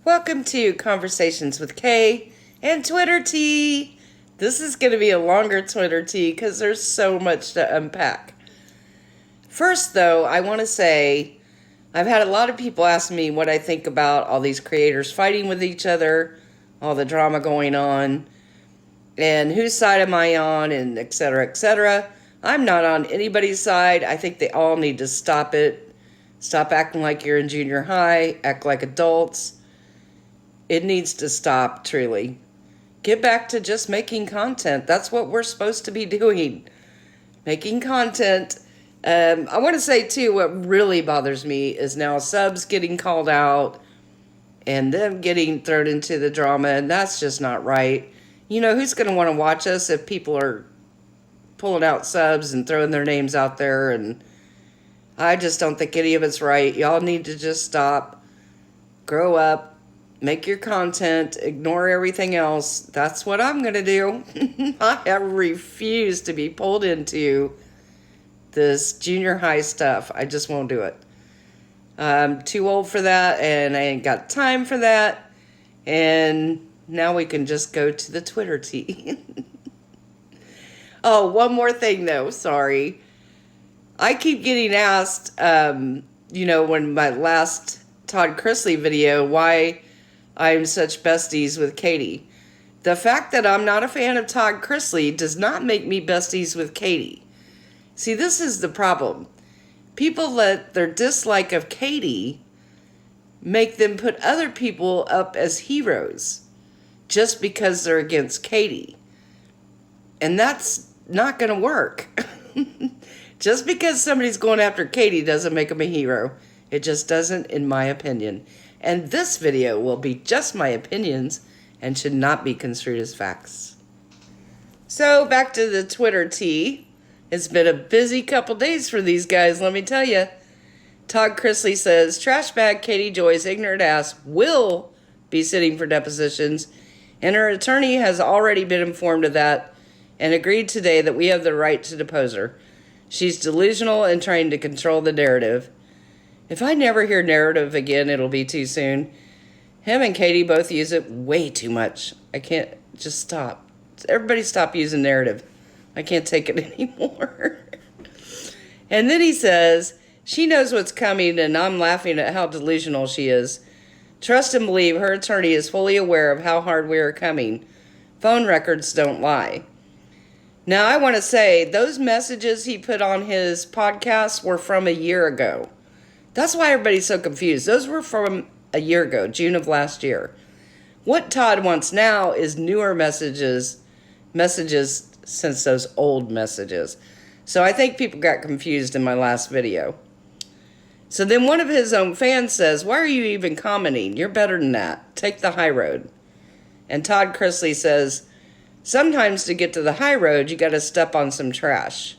Welcome to Conversations with Kay and Twitter Tea. This is going to be a longer Twitter Tea because there's so much to unpack. First, though, I want to say I've had a lot of people ask me what I think about all these creators fighting with each other, all the drama going on, and whose side am I on, and et cetera, et cetera. I'm not on anybody's side. I think they all need to stop it. Stop acting like you're in junior high. Act like adults. It needs to stop, truly. Get back to just making content. That's what we're supposed to be doing. Making content. I want to say, too, what really bothers me is now subs getting called out and them getting thrown into the drama, and that's just not right. You know, who's going to want to watch us if people are pulling out subs and throwing their names out there? And I just don't think any of it's right. Y'all need to just stop, grow up, make your content, ignore everything else. That's what I'm going to do. I refuse to be pulled into this junior high stuff. I just won't do it. I'm too old for that, and I ain't got time for that. And now we can just go to the Twitter tea. Oh, one more thing, though. Sorry. I keep getting asked, when my last Todd Chrisley video, why I'm such besties with Katie. The fact that I'm not a fan of Todd Chrisley does not make me besties with Katie. See, this is the problem. People let their dislike of Katie make them put other people up as heroes just because they're against Katie. And that's not going to work. Just because somebody's going after Katie doesn't make them a hero. It just doesn't, in my opinion. And this video will be just my opinions and should not be construed as facts. So, back to the Twitter tea. It's been a busy couple days for these guys, let me tell you. Todd Chrisley says, trash bag Katie Joy's ignorant ass will be sitting for depositions, and her attorney has already been informed of that and agreed today that we have the right to depose her. She's delusional and trying to control the narrative. If I never hear narrative again, it'll be too soon. Him and Katie both use it way too much. I can't, just stop. Everybody stop using narrative. I can't take it anymore. And then he says, she knows what's coming, and I'm laughing at how delusional she is. Trust and believe her attorney is fully aware of how hard we are coming. Phone records don't lie. Now, I want to say, those messages he put on his podcast were from a year ago. That's why everybody's so confused. Those were from a year ago, June of last year. What Todd wants now is newer messages since those old messages. So I think people got confused in my last video. So then one of his own fans says, why are you even commenting? You're better than that. Take the high road. And Todd Chrisley says, sometimes to get to the high road, you got to step on some trash.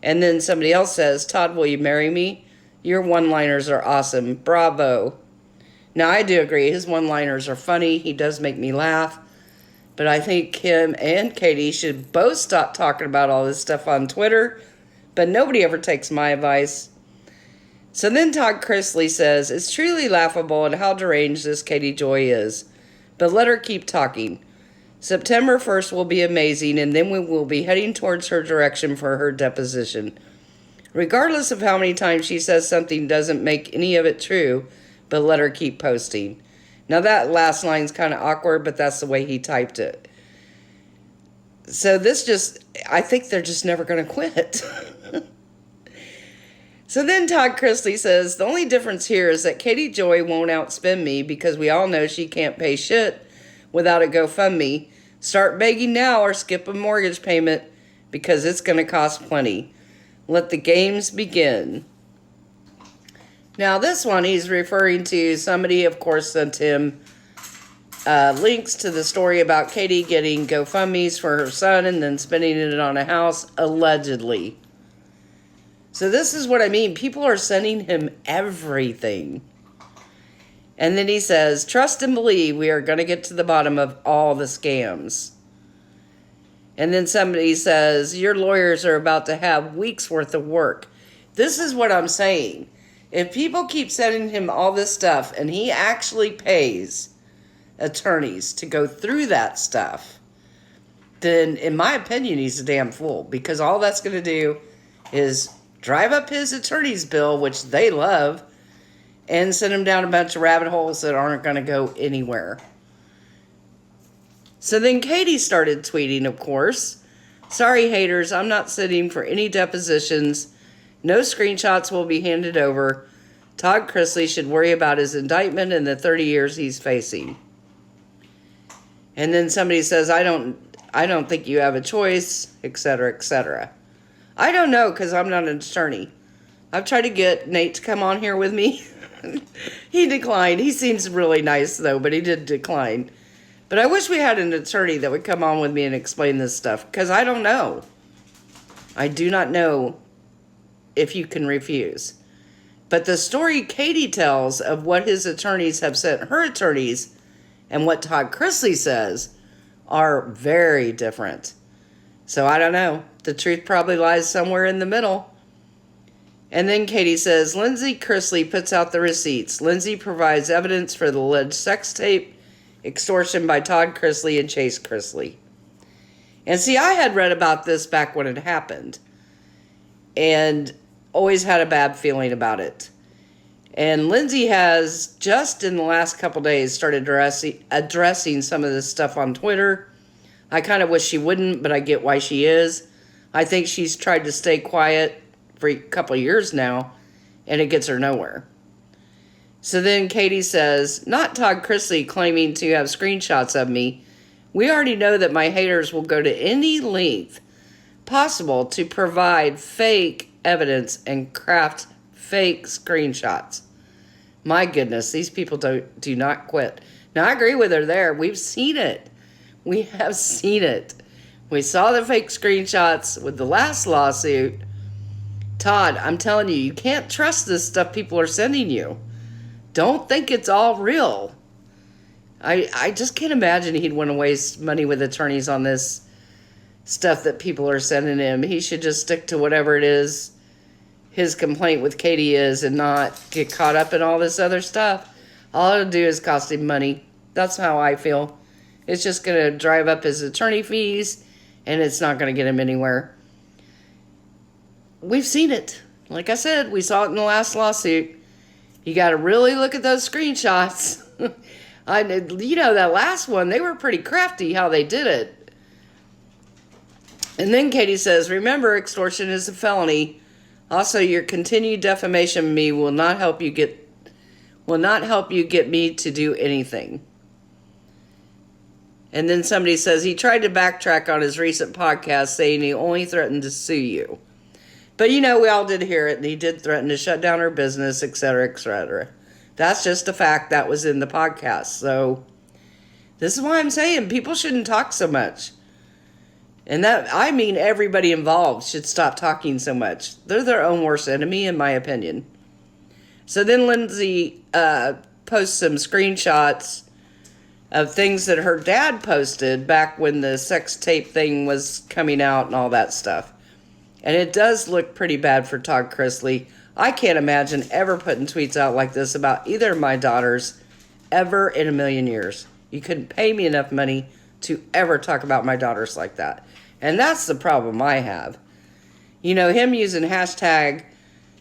And then somebody else says, Todd, will you marry me? Your one-liners are awesome. Bravo. Now, I do agree. His one-liners are funny. He does make me laugh. But I think him and Katie should both stop talking about all this stuff on Twitter. But nobody ever takes my advice. So then Todd Chrisley says, it's truly laughable at how deranged this Katie Joy is. But let her keep talking. September 1st will be amazing, and then we will be heading towards her direction for her deposition. Regardless of how many times she says something doesn't make any of it true, but let her keep posting. Now that last line's kind of awkward, but that's the way he typed it. So I think they're just never going to quit. So then Todd Chrisley says, the only difference here is that Katie Joy won't outspend me because we all know she can't pay shit without a GoFundMe. Start begging now or skip a mortgage payment because it's going to cost plenty. Let the games begin. Now this one he's referring to, somebody of course sent him links to the story about Katie getting GoFundMes for her son and then spending it on a house, allegedly. So this is what I mean. People are sending him everything. And then he says, trust and believe we are going to get to the bottom of all the scams. And then somebody says, your lawyers are about to have weeks worth of work. This is what I'm saying. If people keep sending him all this stuff and he actually pays attorneys to go through that stuff, then in my opinion, he's a damn fool, because all that's going to do is drive up his attorney's bill, which they love, and send him down a bunch of rabbit holes that aren't going to go anywhere. So then Katie started tweeting, of course, "Sorry, haters, I'm not sitting for any depositions. No screenshots will be handed over. Todd Chrisley should worry about his indictment and the 30 years he's facing." And then somebody says, I don't think you have a choice, etc., etc. I don't know, because I'm not an attorney. I've tried to get Nate to come on here with me. He declined. He seems really nice, though, but he did decline. But I wish we had an attorney that would come on with me and explain this stuff, because I don't know. I do not know if you can refuse. But the story Katie tells of what his attorneys have sent her attorneys and what Todd Chrisley says are very different. So I don't know. The truth probably lies somewhere in the middle. And then Katie says, Lindsie Chrisley puts out the receipts. Lindsie provides evidence for the alleged sex tape, extortion by Todd Chrisley and Chase Chrisley. And see, I had read about this back when it happened, and always had a bad feeling about it. And Lindsie has, just in the last couple days, started addressing some of this stuff on Twitter. I kind of wish she wouldn't, but I get why she is. I think she's tried to stay quiet for a couple of years now, and it gets her nowhere. So then Katie says, not Todd Chrisley claiming to have screenshots of me. We already know that my haters will go to any length possible to provide fake evidence and craft fake screenshots. My goodness, these people do not quit. Now, I agree with her there. We've seen it. We have seen it. We saw the fake screenshots with the last lawsuit. Todd, I'm telling you, you can't trust this stuff people are sending you. Don't think it's all real. I just can't imagine he'd want to waste money with attorneys on this stuff that people are sending him. He should just stick to whatever it is his complaint with Katie is and not get caught up in all this other stuff. All it'll do is cost him money. That's how I feel. It's just going to drive up his attorney fees, and it's not going to get him anywhere. We've seen it. Like I said, we saw it in the last lawsuit. You got to really look at those screenshots. That last one, they were pretty crafty how they did it. And then Katie says, remember, extortion is a felony. Also, your continued defamation of me will not help you get me to do anything. And then somebody says he tried to backtrack on his recent podcast, saying he only threatened to sue you. But we all did hear it, and he did threaten to shut down her business, etc., etc. That's just a fact that was in the podcast. So this is why I'm saying people shouldn't talk so much. And everybody involved should stop talking so much. They're their own worst enemy, in my opinion. So then Lindsie posts some screenshots of things that her dad posted back when the sex tape thing was coming out and all that stuff. And it does look pretty bad for Todd Chrisley. I can't imagine ever putting tweets out like this about either of my daughters ever in a million years. You couldn't pay me enough money to ever talk about my daughters like that. And that's the problem I have. Him using hashtag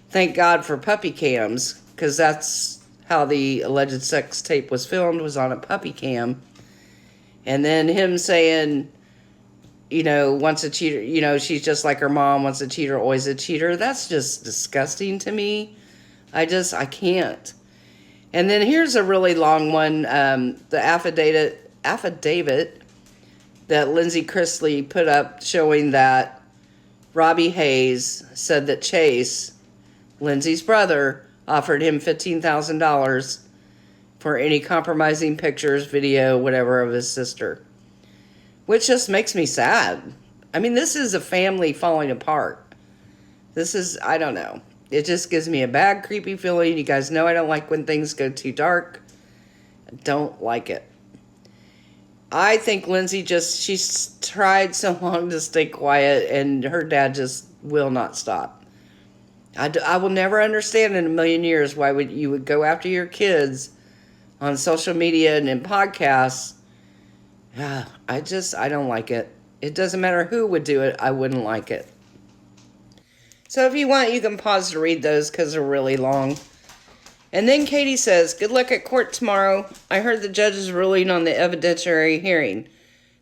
thank God for puppy cams, because that's how the alleged sex tape was filmed, was on a puppy cam. And then him saying, once a cheater, she's just like her mom, once a cheater, always a cheater. That's just disgusting to me. I can't. And then here's a really long one, the affidavit that Lindsie Chrisley put up showing that Robbie Hayes said that Chase, Lindsay's brother, offered him $15,000 for any compromising pictures, video, whatever of his sister. Which just makes me sad. This is a family falling apart. I don't know. It just gives me a bad, creepy feeling. You guys know I don't like when things go too dark. I don't like it. I think Lindsie she's tried so long to stay quiet, and her dad just will not stop. I will never understand in a million years why you would go after your kids on social media and in podcasts. I don't like it. It doesn't matter who would do it. I wouldn't like it. So if you want, you can pause to read those because they're really long. And then Katie says, good luck at court tomorrow. I heard the judge is ruling on the evidentiary hearing.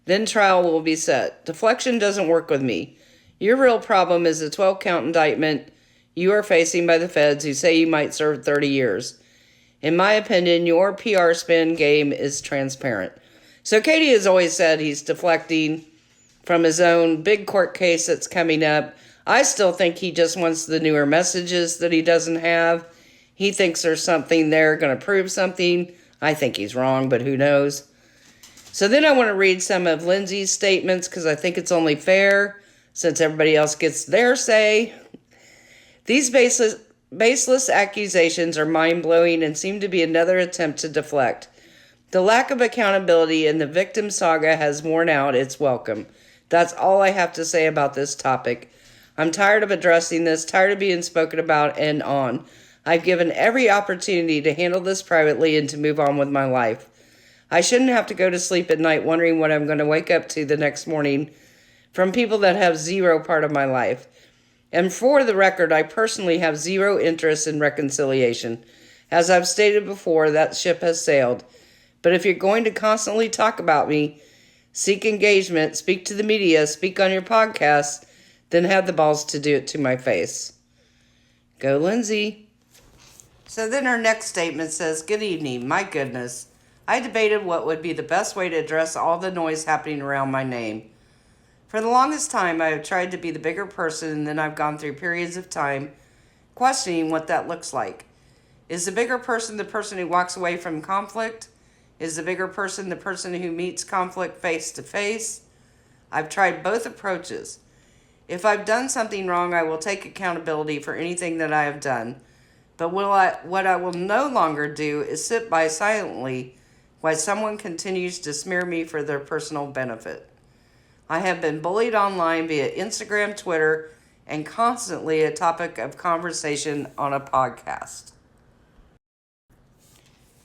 Then trial will be set. Deflection doesn't work with me. Your real problem is the 12-count indictment you are facing by the feds who say you might serve 30 years. In my opinion, your PR spin game is transparent. So Katie has always said he's deflecting from his own big court case that's coming up. I still think he just wants the newer messages that he doesn't have. He thinks there's something there going to prove something. I think he's wrong, but who knows? So then I want to read some of Lindsie's statements because I think it's only fair since everybody else gets their say. These baseless accusations are mind-blowing and seem to be another attempt to deflect. The lack of accountability in the victim saga has worn out its welcome. That's all I have to say about this topic. I'm tired of addressing this, tired of being spoken about and on. I've given every opportunity to handle this privately and to move on with my life. I shouldn't have to go to sleep at night wondering what I'm going to wake up to the next morning from people that have zero part of my life. And for the record, I personally have zero interest in reconciliation. As I've stated before, that ship has sailed. But if you're going to constantly talk about me, seek engagement, speak to the media, speak on your podcast, then have the balls to do it to my face. Go, Lindsie. So then her next statement says, good evening. My goodness. I debated what would be the best way to address all the noise happening around my name. For the longest time, I have tried to be the bigger person, and then I've gone through periods of time questioning what that looks like. Is the bigger person the person who walks away from conflict? Is the bigger person the person who meets conflict face to face? I've tried both approaches. If I've done something wrong, I will take accountability for anything that I have done. But what I will no longer do is sit by silently while someone continues to smear me for their personal benefit. I have been bullied online via Instagram, Twitter, and constantly a topic of conversation on a podcast.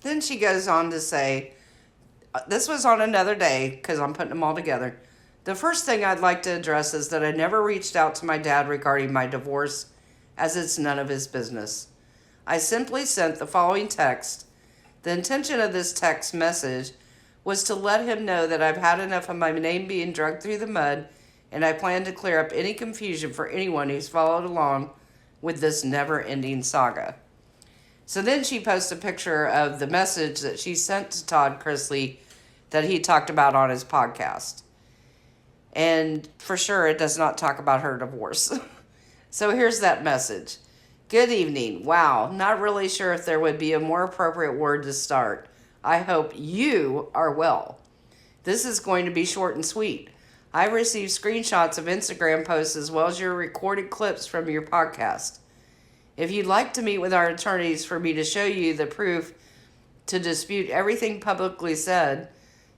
Then she goes on to say, this was on another day because I'm putting them all together. The first thing I'd like to address is that I never reached out to my dad regarding my divorce, as it's none of his business. I simply sent the following text. The intention of this text message was to let him know that I've had enough of my name being dragged through the mud, and I plan to clear up any confusion for anyone who's followed along with this never-ending saga. So then she posts a picture of the message that she sent to Todd Chrisley that he talked about on his podcast. And for sure, it does not talk about her divorce. So here's that message. Good evening. Wow, not really sure if there would be a more appropriate word to start. I hope you are well. This is going to be short and sweet. I received screenshots of Instagram posts as well as your recorded clips from your podcast. If you'd like to meet with our attorneys for me to show you the proof to dispute everything publicly said,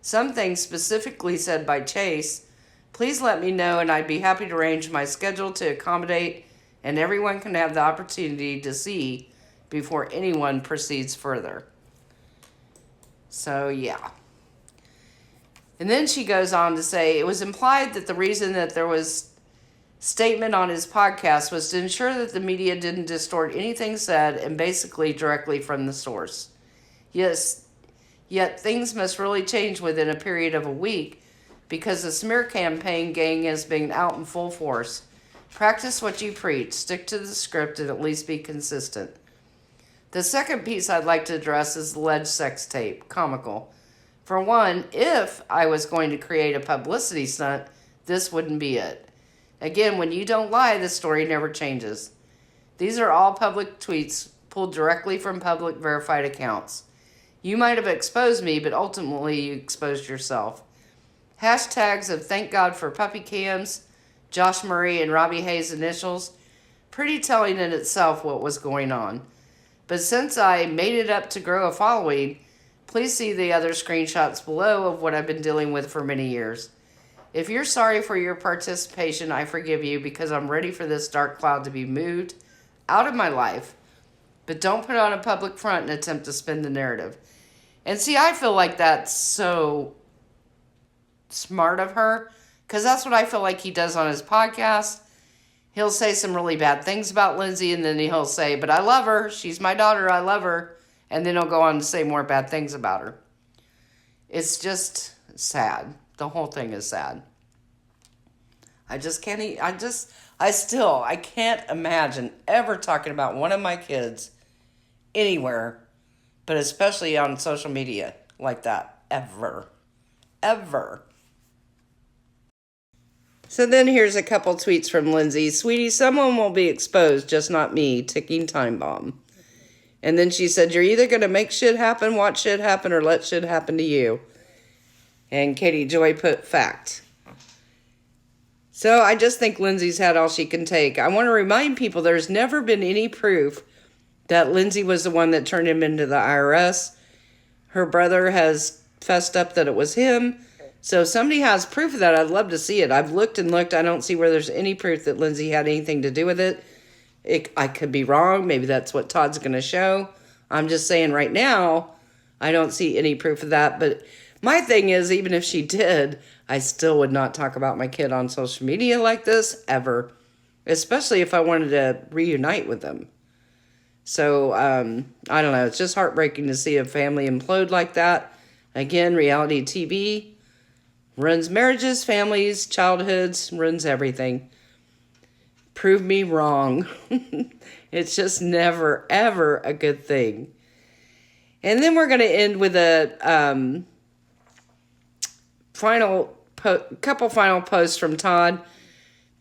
some things specifically said by Chase, please let me know and I'd be happy to arrange my schedule to accommodate and everyone can have the opportunity to see before anyone proceeds further. So, yeah. And then she goes on to say, it was implied that the reason that there was statement on his podcast was to ensure that the media didn't distort anything said and basically directly from the source. Yes, yet things must really change within a period of a week because the smear campaign gang has been out in full force. Practice what you preach, stick to the script, and at least be consistent. The second piece I'd like to address is the alleged sex tape. Comical. For one, if I was going to create a publicity stunt, this wouldn't be it. Again, when you don't lie, the story never changes. These are all public tweets pulled directly from public verified accounts. You might have exposed me, but ultimately you exposed yourself. Hashtags of thank God for puppy cams, Josh Murray and Robbie Hayes initials, pretty telling in itself what was going on. But since I made it up to grow a following, please see the other screenshots below of what I've been dealing with for many years. If you're sorry for your participation, I forgive you because I'm ready for this dark cloud to be moved. out of my life, but don't put it on a public front and attempt to spin the narrative. And see, I feel like that's so smart of her, because that's what I feel like he does on his podcast. He'll say some really bad things about Lindsie, and then he'll say, but I love her. She's my daughter. I love her. And then he'll go on to say more bad things about her. It's just sad. The whole thing is sad. I just can't, I can't imagine ever talking about one of my kids anywhere, but especially on social media like that. Ever. Ever. So then here's a couple tweets from Lindsie. Sweetie, someone will be exposed, just not me. Ticking time bomb. And then she said, you're either going to make shit happen, watch shit happen, or let shit happen to you. And Katie Joy put fact. So I just think Lindsay's had all she can take. I want to remind people there's never been any proof that Lindsie was the one that turned him into the IRS. Her brother has fessed up that it was him. So if somebody has proof of that, I'd love to see it. I've looked and looked. I don't see where there's any proof that Lindsie had anything to do with it. I could be wrong. Maybe that's what Todd's going to show. I'm just saying right now, I don't see any proof of that. But my thing is, even if she did, I still would not talk about my kid on social media like this, ever. Especially if I wanted to reunite with them. So, I don't know. It's just heartbreaking to see a family implode like that. Again, reality TV ruins marriages, families, childhoods, ruins everything. Prove me wrong. It's just never, ever a good thing. And then we're going to end with a couple final posts from Todd.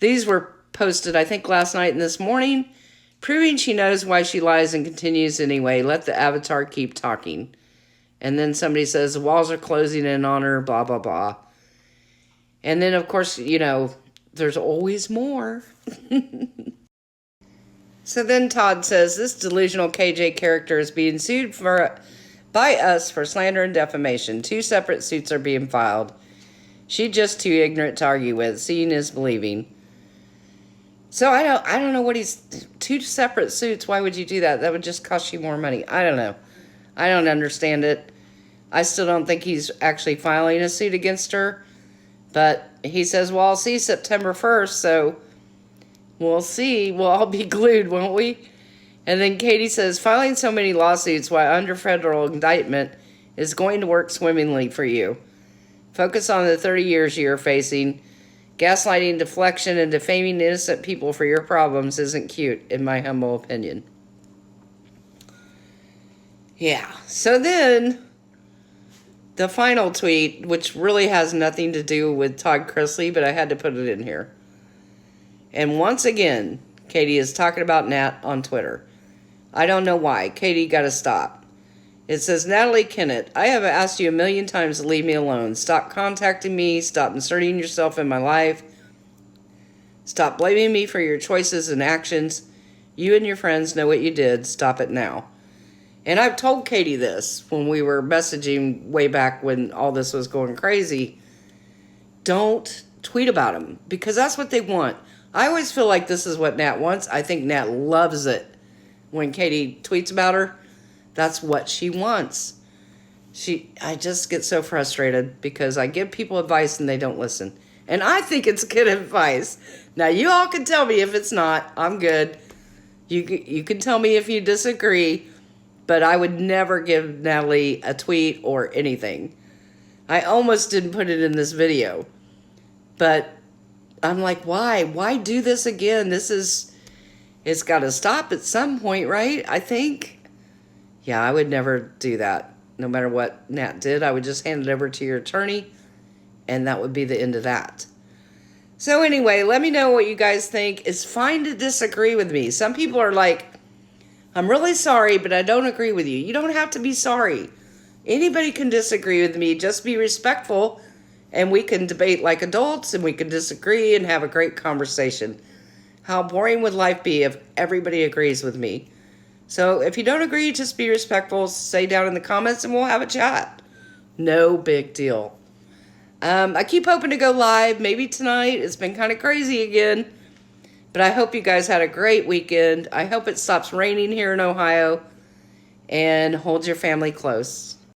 These were posted, I think, last night and this morning. Proving she knows why she lies and continues anyway. Let the avatar keep talking. And then somebody says the walls are closing in on her, blah, blah, blah. And then, of course, you know, there's always more. So then Todd says, this delusional KJ character is being sued by us for slander and defamation. 2 separate suits are being filed. She's just too ignorant to argue with. Seeing is believing. So I don't know what 2 separate suits. Why would you do that? That would just cost you more money. I don't know. I don't understand it. I still don't think he's actually filing a suit against her. But he says, well, I'll see September 1st, so we'll see. We'll all be glued, won't we? And then Katie says, filing so many lawsuits while under federal indictment is going to work swimmingly for you. Focus on the 30 years you're facing. Gaslighting, deflection, and defaming innocent people for your problems isn't cute, in my humble opinion. Yeah, so then the final tweet, which really has nothing to do with Todd Chrisley, but I had to put it in here. And once again, Katie is talking about Nat on Twitter. I don't know why. Katie, gotta stop. It says, Natalie Kennett, I have asked you a million times to leave me alone. Stop contacting me. Stop inserting yourself in my life. Stop blaming me for your choices and actions. You and your friends know what you did. Stop it now. And I've told Katie this when we were messaging way back when all this was going crazy. Don't tweet about them, because that's what they want. I always feel like this is what Nat wants. I think Nat loves it when Katie tweets about her. That's what she wants. I just get so frustrated because I give people advice and they don't listen. And I think it's good advice. Now, you all can tell me if it's not. I'm good. You can tell me if you disagree. But I would never give Natalie a tweet or anything. I almost didn't put it in this video. But I'm like, why? Why do this again? It's got to stop at some point, right? I think. Yeah, I would never do that. No matter what Nat did, I would just hand it over to your attorney. And that would be the end of that. So anyway, let me know what you guys think. It's fine to disagree with me. Some people are like, I'm really sorry, but I don't agree with you. You don't have to be sorry. Anybody can disagree with me. Just be respectful, and we can debate like adults, and we can disagree and have a great conversation. How boring would life be if everybody agrees with me? So if you don't agree, just be respectful. Say down in the comments, and we'll have a chat. No big deal. I keep hoping to go live, maybe tonight. It's been kind of crazy again. But I hope you guys had a great weekend. I hope it stops raining here in Ohio. And hold your family close.